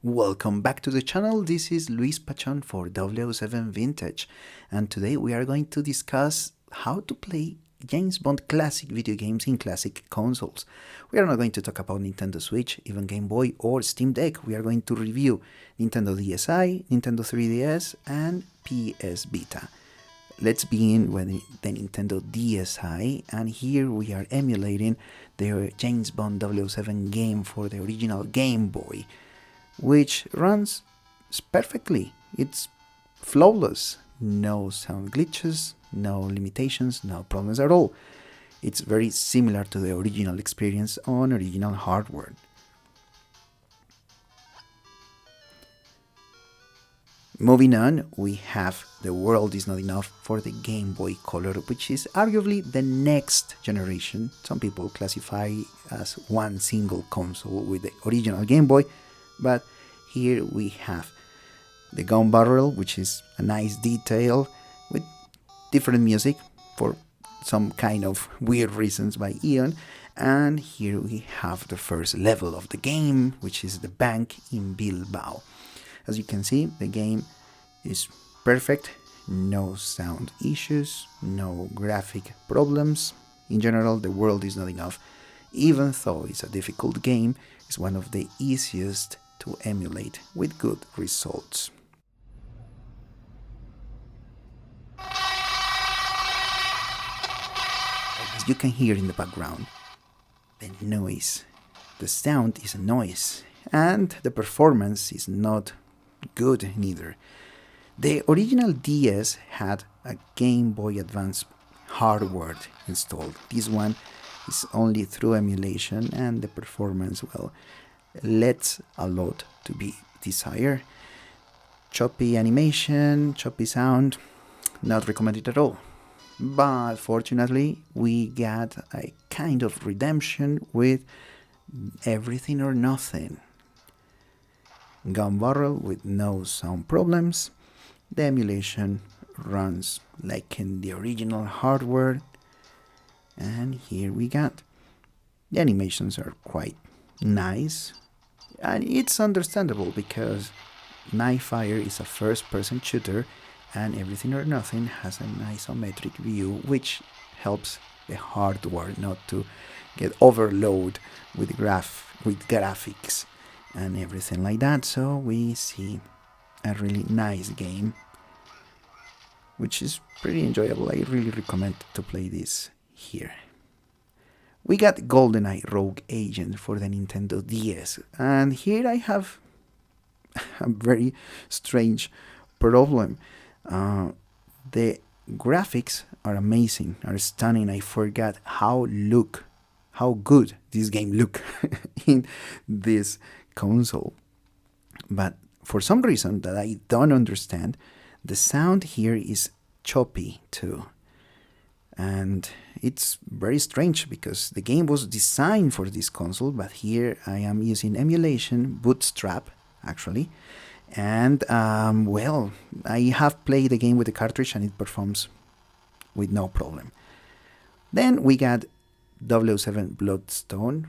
Welcome back to the channel. This is Luis Pachon for 007 Vintage, and today we are going to discuss how to play James Bond classic video games in classic consoles. We are not going to talk about Nintendo Switch, even Game Boy or Steam Deck. We are going to review Nintendo DSi, Nintendo 3DS, and PS Vita. Let's begin with the Nintendo DSi, and here we are emulating the James Bond 007 game for the original Game Boy, which runs perfectly. It's flawless. No sound glitches, no limitations, no problems at all. It's very similar to the original experience on original hardware. Moving on, we have The World Is Not Enough for the Game Boy Color, which is arguably the next generation. Some people classify as one single console with the original Game Boy, but here we have the gun barrel, which is a nice detail with different music for some kind of weird reasons by Eon. And here we have the first level of the game, which is the bank in Bilbao. As you can see, the game is perfect, no sound issues, no graphic problems. In general, The World Is Not Enough, even though it's a difficult game, is one of the easiest to emulate with good results. As you can hear in the background, the noise, the sound is a noise, and the performance is not good neither. The original DS had a Game Boy Advance hardware installed. This one is only through emulation, and the performance, well, lets a lot to be desired. Choppy animation, choppy sound, not recommended at all. But fortunately, we got a kind of redemption with Everything or Nothing. Gun barrel with no sound problems. The emulation runs like in the original hardware. And here we got. The animations are quite nice. And it's understandable because Nightfire is a first-person shooter, and Everything or Nothing has an isometric view, which helps the hardware not to get overloaded with graphics and everything like that. So we see a really nice game, which is pretty enjoyable. I really recommend to play this here. We got GoldenEye Rogue Agent for the Nintendo DS, and here I have a very strange problem. The graphics are amazing, are stunning. I forgot how good this game look in this console. But for some reason that I don't understand, the sound here is choppy too. And it's very strange because the game was designed for this console, but here I am using emulation, Bootstrap actually. And well, I have played the game with the cartridge and it performs with no problem. Then we got 007 Bloodstone,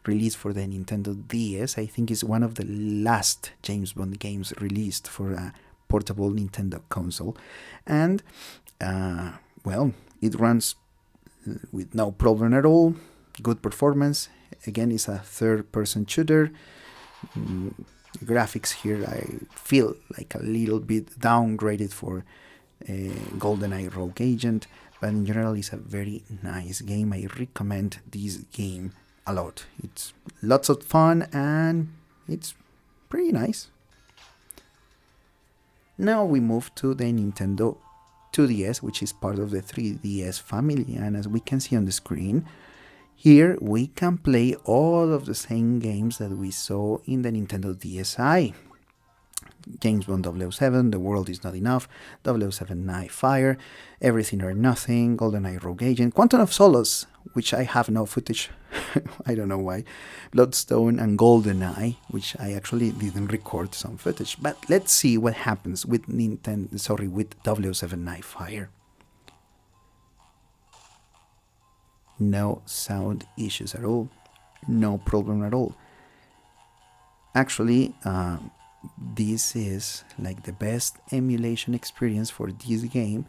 released for the Nintendo DS. I think it's one of the last James Bond games released for a portable Nintendo console. And well, it runs with no problem at all. Good performance. Again, it's a third-person shooter. Graphics here I feel like a little bit downgraded for GoldenEye Rogue Agent, but in general it's a very nice game. I recommend this game a lot. It's lots of fun and it's pretty nice. Now we move to the Nintendo 2DS, which is part of the 3DS family, and as we can see on the screen, here we can play all of the same games that we saw in the Nintendo DSi. James Bond 007, The World Is Not Enough, 007 Nightfire, Everything or Nothing, GoldenEye Rogue Agent, Quantum of Solace, which I have no footage, I don't know why, Bloodstone, and GoldenEye, which I actually didn't record some footage. But let's see what happens with with 007 Nightfire. No sound issues at all, no problem at all. Actually, this is like the best emulation experience for this game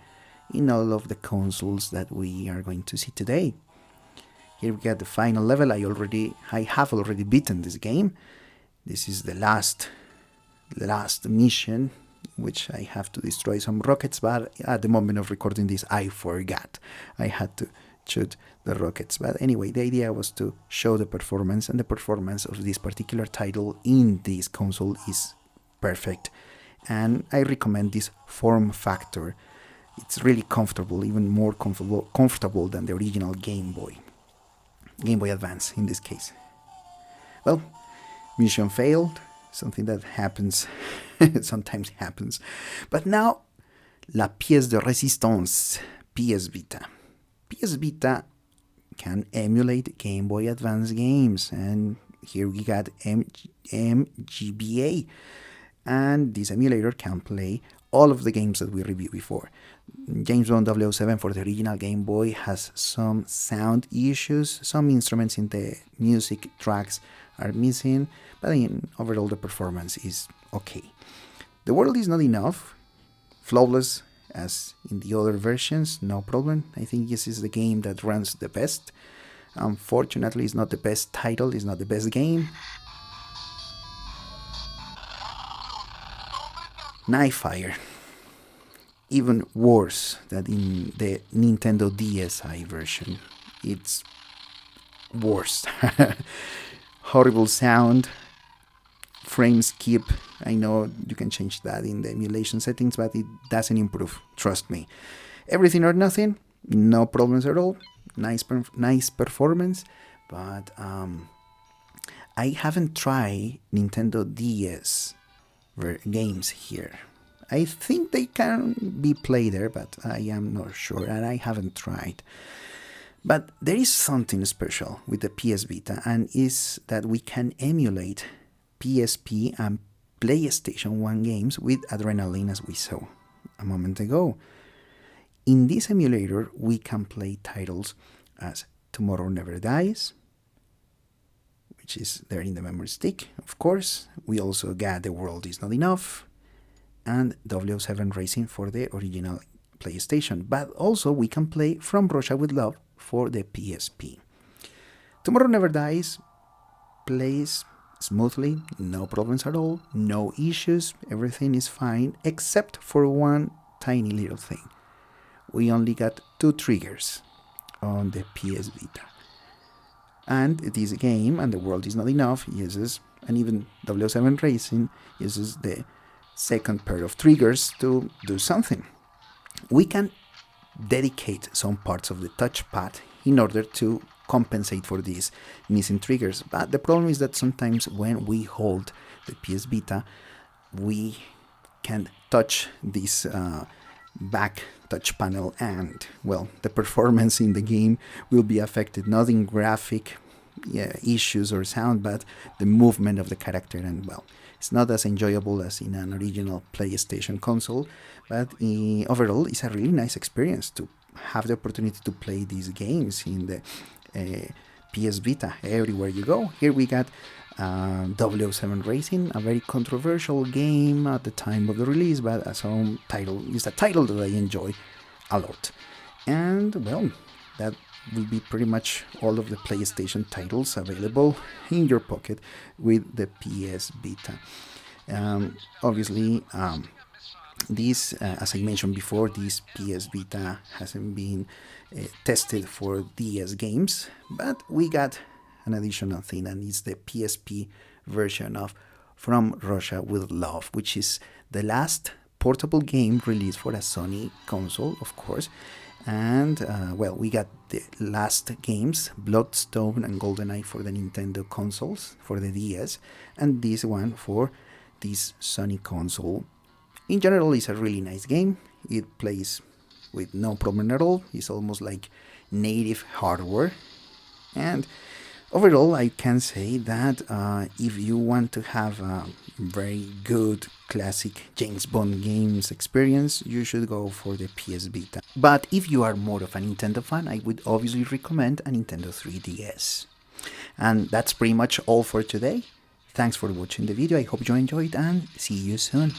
in all of the consoles that we are going to see today. Here we got the final level. I have already beaten this game. This is the last mission, which I have to destroy some rockets, but at the moment of recording this, I forgot. I had to shoot the rockets. But anyway, the idea was to show the performance, and the performance of this particular title in this console is perfect. And I recommend this form factor. It's really comfortable, even more comfortable than the original Game Boy Advance in this case. Well, mission failed, something that happens, sometimes happens. But now, la pièce de résistance, PS Vita. PS Vita can emulate Game Boy Advance games, and here we got MGBA, and this emulator can play all of the games that we reviewed before. James Bond 007 for the original Game Boy has some sound issues, some instruments in the music tracks are missing, but overall the performance is okay. The world is not enough, flawless as in the other versions, no problem. I think this is the game that runs the best. Unfortunately, it's not the best title, it's not the best game. Nightfire, even worse than in the Nintendo DSi version. It's worse. Horrible sound, frame skip. I know you can change that in the emulation settings, but it doesn't improve, trust me. Everything or nothing, no problems at all. Nice performance, but I haven't tried Nintendo DS games here. I think they can be played there, but I am not sure, and I haven't tried. But there is something special with the PS Vita, and is that we can emulate PSP and PlayStation 1 games with Adrenaline, as we saw a moment ago. In this emulator, we can play titles as Tomorrow Never Dies, which is there in the memory stick, of course. We also got The World Is Not Enough and 007 Racing for the original PlayStation. But also we can play From Russia with Love for the PSP. Tomorrow Never Dies plays smoothly, no problems at all, no issues, everything is fine, except for one tiny little thing. We only got 2 triggers on the PS Vita. And this game, and The World Is Not Enough, uses, and even 007 Racing uses the second pair of triggers to do something. We can dedicate some parts of the touchpad in order to compensate for these missing triggers. But the problem is that sometimes when we hold the PS Vita, we can touch this back touch panel, and well, the performance in the game will be affected, not in graphic issues or sound, but the movement of the character, and well, it's not as enjoyable as in an original PlayStation console, but overall it's a really nice experience to have the opportunity to play these games in the PS Vita everywhere you go. Here we got 007 Racing, a very controversial game at the time of the release, but as a title, it's a title that I enjoy a lot. And well, that will be pretty much all of the PlayStation titles available in your pocket with the PS Vita. Obviously, this, as I mentioned before, this PS Vita hasn't been tested for DS games, but we got an additional thing, and it's the PSP version of From Russia with Love, which is the last portable game released for a Sony console, of course. And well, we got the last games, Bloodstone and GoldenEye, for the Nintendo consoles, for the DS, and this one for this Sony console. In general, it's a really nice game. It plays with no problem at all. It's almost like native hardware. And overall, I can say that if you want to have a very good classic James Bond games experience, you should go for the PS Vita. But if you are more of a Nintendo fan, I would obviously recommend a Nintendo 3DS. And that's pretty much all for today. Thanks for watching the video. I hope you enjoyed and see you soon.